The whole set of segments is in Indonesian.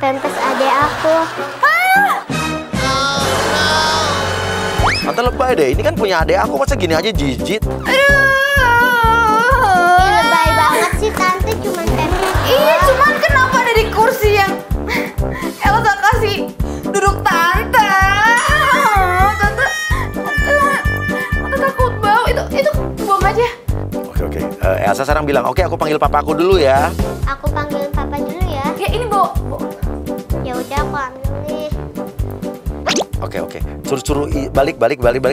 pempes adek aku. Tante lebay deh, ini kan punya adek aku, masa gini aja jijit? Ih, lebay banget sih tante, cuman pempes. Iya, cuman kenapa ada di kursi yang Elsa kasih duduk tante? Tante takut bau. Itu buang aja. Oke. Elsa sekarang bilang, oke aku panggil papa aku dulu ya. Aku panggilin papa dulu ya. Ya ini bawa. Ya udah aku ambil nih. Oke. Suruh balik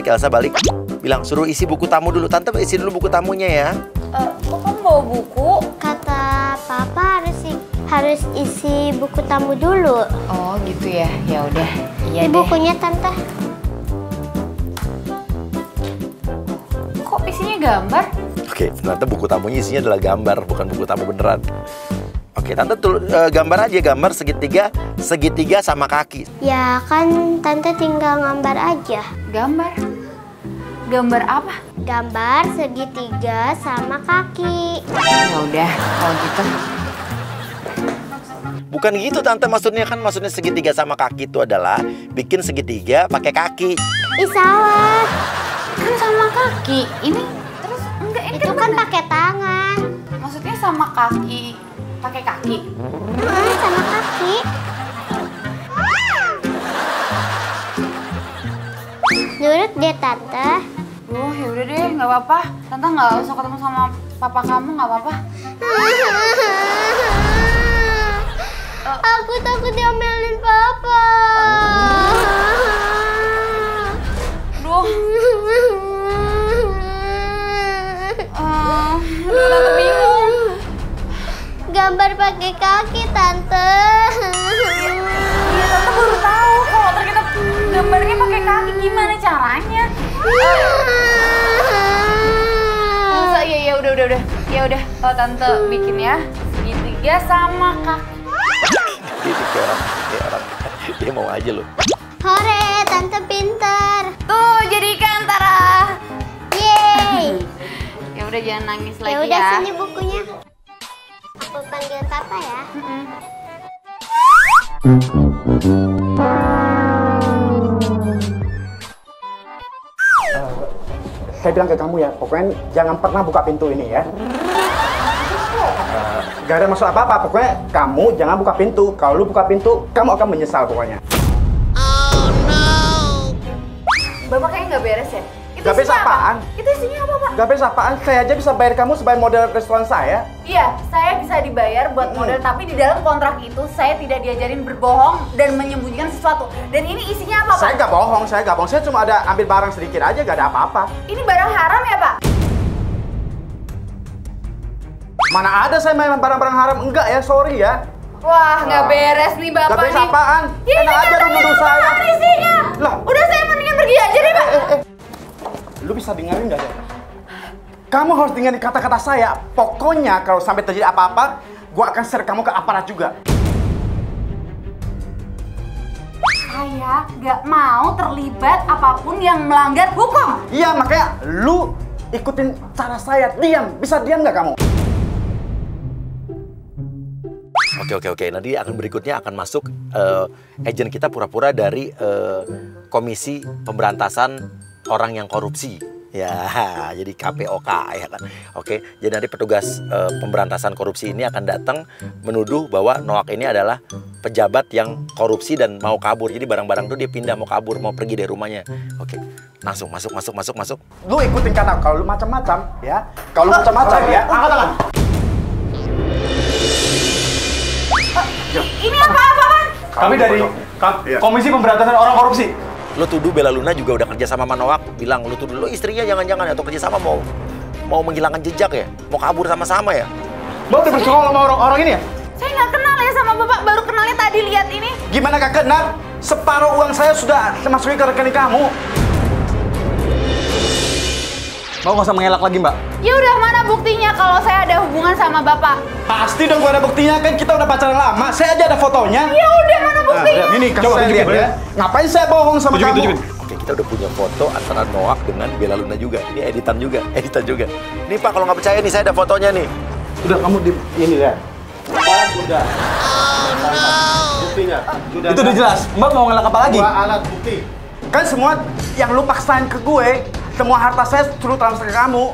Elsa balik. Bilang suruh isi buku tamu dulu. Tante isi dulu buku tamunya ya. Kok kamu bawa buku? Kata papa harus isi buku tamu dulu. Oh gitu ya. Ya udah. Iya Ini deh. bukunya tante. Kok isinya gambar? Oke, ternyata buku tamunya isinya adalah gambar, bukan buku tamu beneran. Oke, tante gambar aja, gambar segitiga sama kaki. Ya kan tante tinggal gambar aja. Gambar? Gambar apa? Gambar segitiga sama kaki. Ya udah, kalau gitu. Bukan gitu tante, maksudnya segitiga sama kaki itu adalah bikin segitiga pakai kaki. Ih salah. Kan sama kaki. Ini terus enggak ini Itu kan pakai tangan. maksudnya sama kaki, pakai kaki. Sama kaki. Nurut deh tante. Ya udah deh, nggak apa-apa. Tante nggak usah ketemu sama papa kamu, nggak apa-apa. Aku takut diomelin papa. Duh, aku bingung. Gambar pakai kaki tante. Iya, tante baru tahu kalau ternyata gambarnya pakai kaki. Gimana caranya? Masa ya udah. Ya udah, kalau tante bikin ya segitiga sama kaki. Dia orang, dia mau aja loh. Hore, tante pintar. Tuh, jadi Kantara. Yeay. Ya udah jangan nangis lagi Ya udah ya. sini bukunya. Aku panggil papa ya. Saya bilang ke kamu ya, pokoknya jangan pernah buka pintu ini ya. Gak ada masalah apa-apa, pokoknya kamu jangan buka pintu. Kalau lu buka pintu, kamu akan menyesal pokoknya. Bapak kayaknya nggak beres ya? Itu Gak beres isinya apa? apaan? Itu isinya apa, Pak? Gak beres apaan, saya aja bisa bayar kamu sebagai model restoran saya. Iya, saya bisa dibayar buat model, tapi di dalam kontrak itu saya tidak diajarin berbohong dan menyembunyikan sesuatu. Dan ini isinya apa, Pak? Saya gak bohong, saya cuma ada ambil barang sedikit aja, gak ada apa-apa. Ini barang haram ya, Pak? Mana ada saya main barang-barang haram, enggak ya, sorry ya. Wah, nggak beres nih Bapak Gak beres nih. apaan? Ya, Enak aja lu nuduh saya. Apa isinya? Lah. Udah saya mendingan pergi aja deh, Pak. Lu bisa dengerin gak sih? Kamu harus dengerin kata-kata saya. Pokoknya kalau sampai terjadi apa-apa, gua akan share kamu ke aparat juga. Saya nggak mau terlibat apapun yang melanggar hukum. Iya, makanya lu ikutin cara saya. Diam, bisa diam nggak kamu? Oke. Nanti berikutnya akan masuk agen kita pura-pura dari Komisi Pemberantasan Orang yang Korupsi. Ya, jadi KPOK ya kan. Oke, jadi nanti petugas pemberantasan korupsi ini akan datang menuduh bahwa Noak ini adalah pejabat yang korupsi dan mau kabur. Jadi barang-barang tuh dia pindah, mau kabur, mau pergi dari rumahnya. Oke, langsung masuk. Lu ikutin kata kalau lu macam-macam ya. Kalau lu macam-macam ya. Angkat tangan. Ini apa-apaan? Kami dari Komisi Pemberantasan Orang Korupsi. Lo tuduh Bella Luna juga udah kerja sama Noak, bilang lo tuduh lo istrinya jangan-jangan atau kerja sama mau menghilangkan jejak ya, mau kabur sama-sama ya. Bapak udah bersekongkol sama orang ini ya? Saya nggak kenal ya sama Bapak, baru kenalnya tadi lihat ini. Gimana gak kenal? Separuh uang saya sudah masukin ke rekening kamu. Mau nggak usah mengelak lagi, Mbak? Ya udah, mana buktinya kalau saya ada hubungan sama Bapak? Pasti dong gua ada buktinya, kan kita udah pacaran lama. Saya aja ada fotonya. Ya udah, mana buktinya? Ini kasih Coba saya tunjukin, lihat ya. Ngapain saya bohong sama kamu? Oke, kita udah punya foto antara Noak dengan Bella Luna juga. Ini editan juga. Nih Pak, kalau nggak percaya nih, saya ada fotonya nih. Udah kamu di ini ya. Pas udah. buktinya. Itu udah jelas. Mbak mau ngelak apa lagi? 2 alat bukti. Kan semua yang lu paksain ke gue, semua harta saya suruh transfer ke kamu.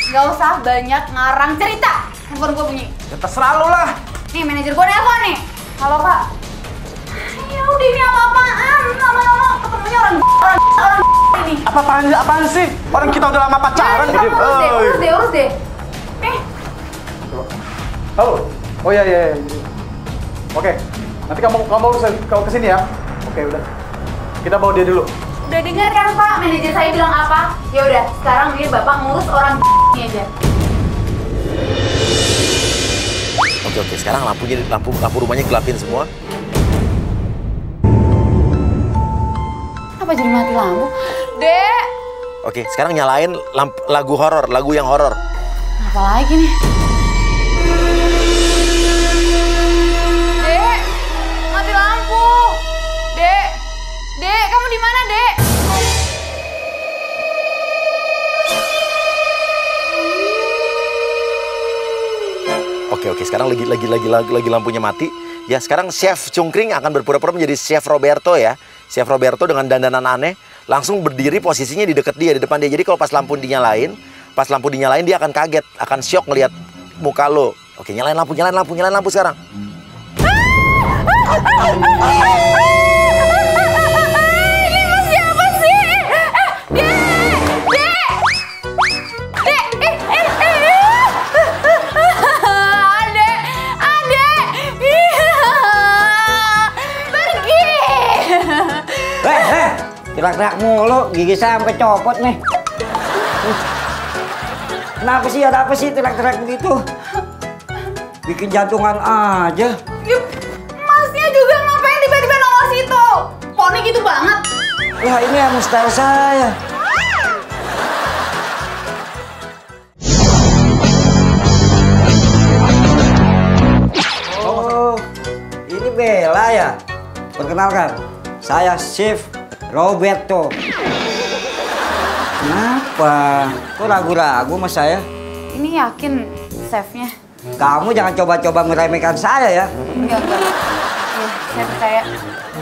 Gak usah banyak ngarang cerita. Handphone gue bunyi. Ya terserah lu lah. Nih manajer gue nelfon nih. Halo kak. Ya udah ini apa-apaan? Lama-lama ketemunya orang ini. Apaan sih? Orang kita udah lama pacaran. Urus deh. Halo. Oh iya. Oke. Nanti kamu kesini ya. Oke udah. Kita bawa dia dulu. Udah dengar kan Pak, manajer saya bilang apa? Ya udah, sekarang ini Bapak ngurus orang ini aja. Oke, sekarang lampu rumahnya gelapin semua. Apa jadi mati lampu? Dek! Oke, sekarang nyalain lagu horor, lagu yang horor. Apa lagi nih? Dek! Mati lampu! Dek! Dek, kamu di mana, Dek? Oke, sekarang lagi lampunya mati. Ya, sekarang Chef Cungkring akan berpura-pura menjadi Chef Roberto ya. Chef Roberto dengan dandanan aneh langsung berdiri posisinya di dekat dia, di depan dia. Jadi kalau pas lampu dinyalain dia akan kaget, akan syok ngelihat muka lo. Oke, nyalain lampu sekarang. Teriak-teriak mulu, gigi saya sampai copot nih. Kenapa sih, ada apa sih teriak-teriak begitu? Bikin jantungan aja. Masnya juga ngapain tiba-tiba nongol situ? Poni gitu banget. Wah, ini yang style saya. Oh, ini Bella ya? Perkenalkan, saya Chef Roberto. Kenapa? Kok ragu-ragu sama saya? Ini yakin chefnya? Kamu jangan coba-coba meremehkan saya ya. Enggak. Ya, saya percaya.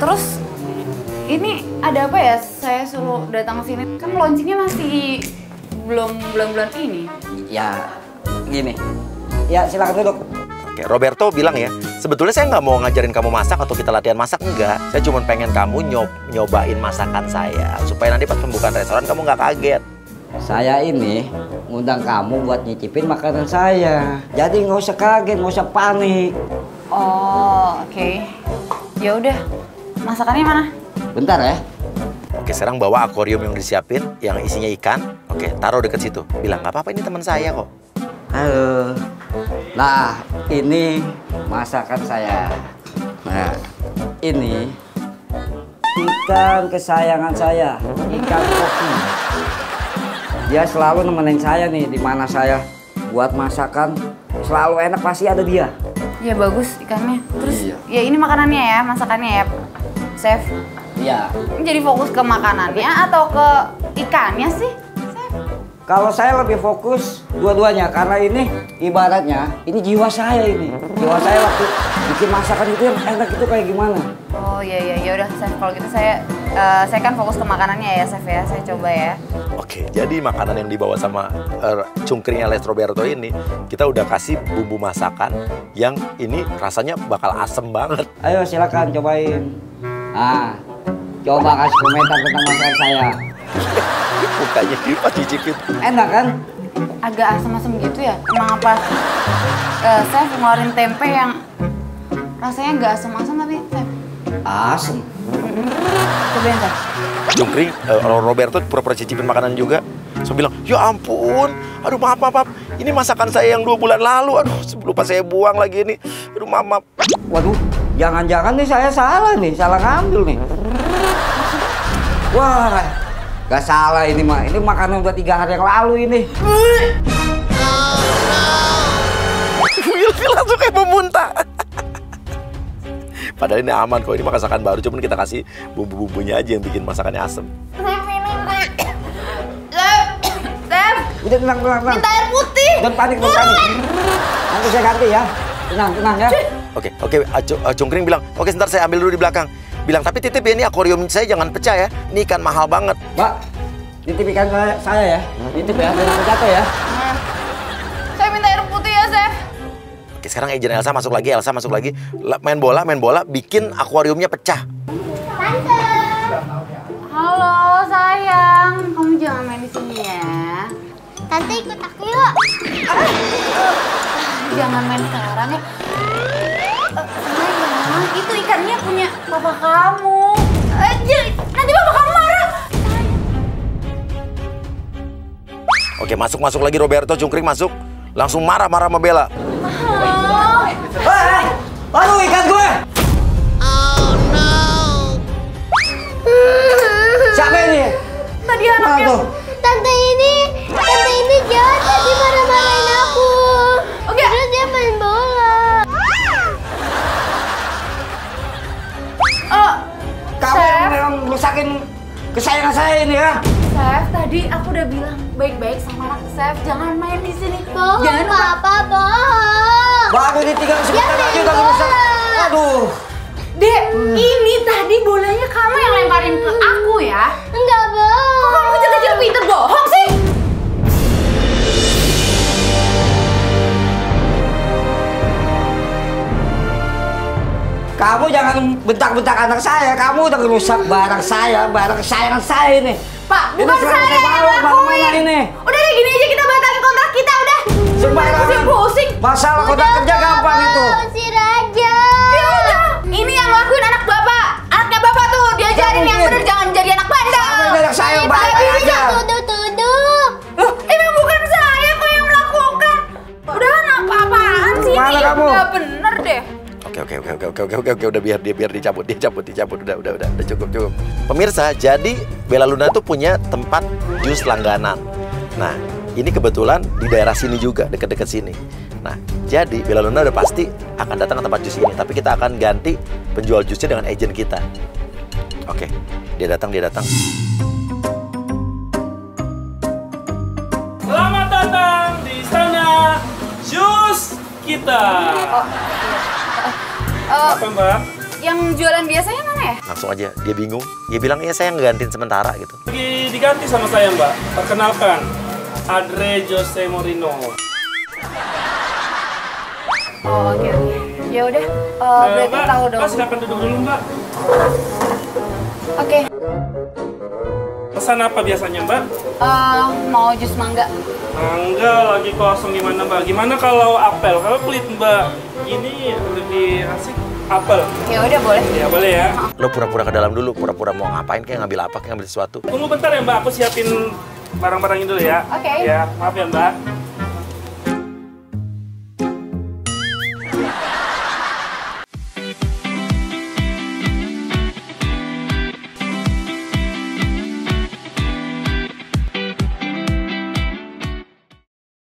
Terus, ini ada apa ya? Saya suruh datang ke sini. Kan launchingnya masih belum bulan-bulan ini. Ya, gini. Ya, silakan duduk. Oke, Roberto bilang ya, sebetulnya saya nggak mau ngajarin kamu masak atau kita latihan masak, enggak. Saya cuma pengen kamu nyobain masakan saya, supaya nanti pas pembukaan restoran kamu nggak kaget. Saya ini ngundang kamu buat nyicipin makanan saya. Jadi nggak usah kaget, nggak usah panik. Oh, oke. Ya udah, masakannya mana? Bentar ya. Oke, sekarang bawa akuarium yang disiapin, yang isinya ikan. Oke, taruh deket situ. Bilang, nggak apa-apa, ini teman saya kok. Halo. Nah, ini masakan saya. Nah, ini ikan kesayangan saya, ikan koki. Dia selalu nemenin saya nih di mana saya buat masakan. Selalu enak, pasti ada dia. Ya bagus ikannya. Terus Iya. ya ini makanannya ya, masakannya ya, Chef. Iya. Ini jadi fokus ke makanannya atau ke ikannya sih, Chef? Kalau saya lebih fokus dua-duanya karena ini ibaratnya ini jiwa saya ini. Jiwa saya waktu bikin masakan itu yang enak itu kayak gimana? Oh iya, ya udah Chef, kalau gitu saya kan fokus ke makanannya ya, Chef ya. Saya coba ya. Oke, jadi makanan yang dibawa sama Cungkring alias Roberto ini, kita udah kasih bumbu masakan yang ini rasanya bakal asem banget. Ayo silakan cobain. Nah, coba kasih komentar tentang masakan saya. Mukanya dia pas cicipin. Enak kan? Agak asam-asam gitu ya? Emang apa? Chef ngeluarin tempe yang rasanya nggak asam-asam tapi Chef. Asem. Cobain Chef. Cungkring, Roberto pura-pura cicipin makanan juga. So bilang, ya ampun, aduh maaf. Ini masakan saya yang 2 bulan lalu, aduh lupa saya buang lagi ini. Aduh maaf. Waduh, jangan-jangan nih saya salah nih, salah ngambil nih. Wah, gak salah ini mah. Ini makanan udah 3 hari yang lalu ini. Will langsung kayak memuntah. Padahal ini aman kok, ini masakan baru, cuman kita kasih bumbu-bumbunya aja yang bikin masakannya asem. Chef, Udah tenang. minta air putih. Jangan panik. Nanti saya ganti ya. tenang ya. Oke, Cungkring bilang, oke sebentar saya ambil dulu di belakang. Bilang, tapi titip ya, ini akuarium saya jangan pecah ya. Ini ikan mahal banget. Mbak, titip ikan saya ya. Titip ya, jangan jatuh ya. Saya minta air putih ya, Chef. Oke, sekarang agent Elsa masuk lagi. Main bola, bikin akuariumnya pecah. Halo, sayang. Kamu jangan main di sini ya. Tante ikut aku yuk. Jangan main sekarang ya. Sayang, itu ikannya punya papa kamu. Nanti papa kamu marah. Oke, masuk lagi Roberto, Cungkring masuk. Langsung marah-marah sama Bella. Aduh, ikan gue. Siapa ini? Tadi anaknya. Tante ini jahat, tadi marah-marahin aku. Oke. Terus dia main bola. Kamu yang memang rusakin kesayangan saya ini ya. Chef, tadi aku udah bilang baik-baik sama anak Chef, jangan main di sini. Bohong, Jangan Papa, bohong. Baru ditinggal sebentar lagi udah rusak. Aduh. Dek, ini tadi bolanya kamu yang lemparin ke aku ya? Enggak, bohong. Kok kamu kecil-kecil pinter bohong sih? Kamu jangan bentak-bentak anak saya. Kamu udah ngerusak barang kesayangan saya ini. Pak, Ini bukan serang saya yang bawa, mana-mana lakuin. ini. Udah deh, gini aja kita batalin kontrak kita udah. Sembarangan. Pusing. Masalah kontrak kerja gampang itu. Usir aja. Ya udah, ini yang lakuin anak bapak. Anaknya bapak tuh diajarin yang mungkin. bener, jangan jadi anak bandel. Kamu anak saya Pak, baik ini aja. tuduh. Loh, ini bukan saya kok yang melakukan. Udah, apa-apaan sih Mana ini? kamu? Nggak bener deh. Oke, udah biar dicabut, udah cukup. Pemirsa, jadi Bella Luna tuh punya tempat jus langganan. Nah, ini kebetulan di daerah sini juga, deket-deket sini. Nah, jadi Bella Luna udah pasti akan datang ke tempat jus ini, tapi kita akan ganti penjual jusnya dengan agent kita. Oke, dia datang. Selamat datang di sana jus kita. Apa Mbak? Yang jualan biasanya mana ya? Langsung aja, dia bingung. Dia bilang, ya saya ngegantiin sementara gitu. Lagi diganti sama saya Mbak. Perkenalkan, Andre Jose Morino. Oh, oke. Ya udah, berarti Mbak, tahu dong. silakan duduk dulu Mbak. Oke, Pesan apa biasanya Mbak? mau jus mangga. Mangga lagi kosong gimana Mbak? Gimana kalau apel? Kalau pelit Mbak, ini lebih asik apel. Ya udah boleh. Ya boleh ya. Lo pura-pura ke dalam dulu, pura-pura mau ngapain, kayak ngambil apa, kayak ngambil sesuatu. Tunggu bentar ya Mbak, aku siapin barang-barang ini dulu ya. Oke. Ya, maaf ya Mbak.